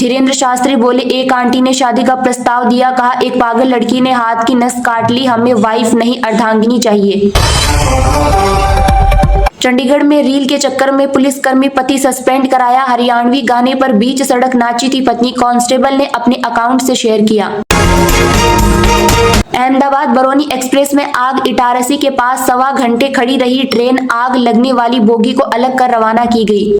धीरेन्द्र शास्त्री बोले, एक आंटी ने शादी का प्रस्ताव दिया, कहा एक पागल लड़की ने हाथ की नस काट ली, हमें वाइफ नहीं अर्धांगिनी चाहिए। चंडीगढ़ में रील के चक्कर में पुलिसकर्मी पति सस्पेंड कराया, हरियाणवी गाने पर बीच सड़क नाची थी पत्नी, कांस्टेबल ने अपने अकाउंट से शेयर किया। अहमदाबाद बरौनी एक्सप्रेस में आग, इटारसी के पास 1.25 घंटे खड़ी रही ट्रेन, आग लगने वाली बोगी को अलग कर रवाना की गई।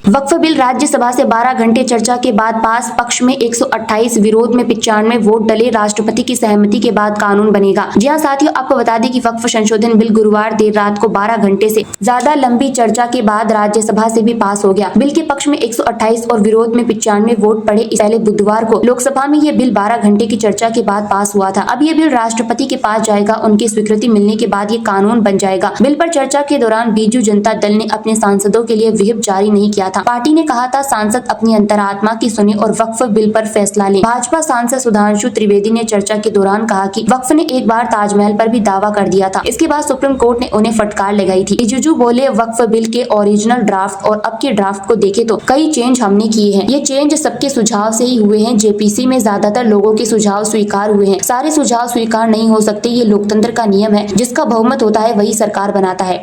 वक्फ बिल राज्यसभा से 12 घंटे चर्चा के बाद पास, पक्ष में 128, विरोध में 95 वोट डले, राष्ट्रपति की सहमति के बाद कानून बनेगा। जी हां साथियों, आपको बता दें कि वक्फ संशोधन बिल गुरुवार देर रात को 12 घंटे से ज्यादा लंबी चर्चा के बाद राज्यसभा से भी पास हो गया। बिल के पक्ष में 128 और विरोध में 95 वोट पड़े। इस पहले बुधवार को लोकसभा में ये बिल 12 घंटे की चर्चा के बाद पास हुआ था। अब ये बिल राष्ट्रपति के पास जाएगा, उनकी स्वीकृति मिलने के बाद ये कानून बन जाएगा। बिल पर चर्चा के दौरान बीजू जनता दल ने अपने सांसदों के लिए व्हिप जारी नहीं किया था। पार्टी ने कहा था सांसद अपनी अंतरात्मा की सुने और वक्फ बिल पर फैसला लें। भाजपा सांसद सुधांशु त्रिवेदी ने चर्चा के दौरान कहा कि वक्फ ने एक बार ताजमहल पर भी दावा कर दिया था, इसके बाद सुप्रीम कोर्ट ने उन्हें फटकार लगाई थी। रिजिजू बोले, वक्फ बिल के ओरिजिनल ड्राफ्ट और अब के ड्राफ्ट को देखे तो कई चेंज हमने किए हैं। ये चेंज सबके सुझाव से ही हुए हैं। जेपीसी में ज्यादातर लोगों के सुझाव स्वीकार हुए हैं, सारे सुझाव स्वीकार नहीं हो सकते। ये लोकतंत्र का नियम है, जिसका बहुमत होता है वही सरकार बनाता है।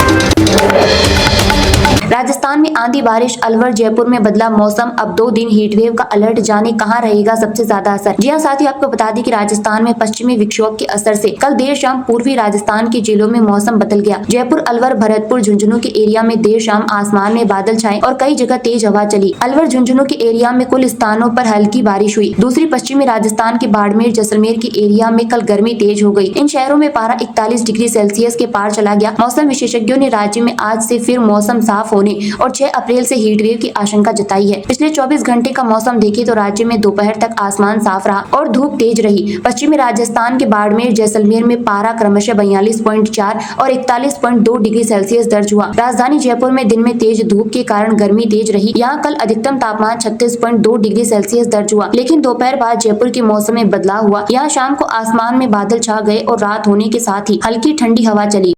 राजस्थान में आंधी बारिश, अलवर जयपुर में बदला मौसम, अब 2 दिन हीटवेव का अलर्ट, जाने कहां रहेगा सबसे ज्यादा असर। जी हां साथियों, आपको बता दें कि राजस्थान में पश्चिमी विक्षोभ के असर से कल देर शाम पूर्वी राजस्थान के जिलों में मौसम बदल गया। जयपुर, अलवर, भरतपुर, झुंझुनू के एरिया में देर शाम आसमान में बादल छाए और कई जगह तेज हवा चली। अलवर झुंझुनू के एरिया में कुल स्थानों पर हल्की बारिश हुई। दूसरी पश्चिमी राजस्थान के बाड़मेर जैसलमेर के एरिया में कल गर्मी तेज हो गई। इन शहरों में पारा 41 डिग्री सेल्सियस के पार चला गया। मौसम विशेषज्ञों ने राज्य में आज से फिर मौसम साफ होने और 6 अप्रैल से हीटवेव की आशंका जताई है। पिछले 24 घंटे का मौसम देखें तो राज्य में दोपहर तक आसमान साफ रहा और धूप तेज रही। पश्चिमी राजस्थान के बाड़मेर जैसलमेर में पारा क्रमशः 42.4 और 41.2 डिग्री सेल्सियस दर्ज हुआ। राजधानी जयपुर में दिन में तेज धूप के कारण गर्मी तेज रही। यहाँ कल अधिकतम तापमान 36.2 डिग्री सेल्सियस दर्ज हुआ, लेकिन दोपहर बाद जयपुर के मौसम में बदलाव हुआ। यहाँ शाम को आसमान में बादल छा गए और रात होने के साथ ही हल्की ठंडी हवा चली।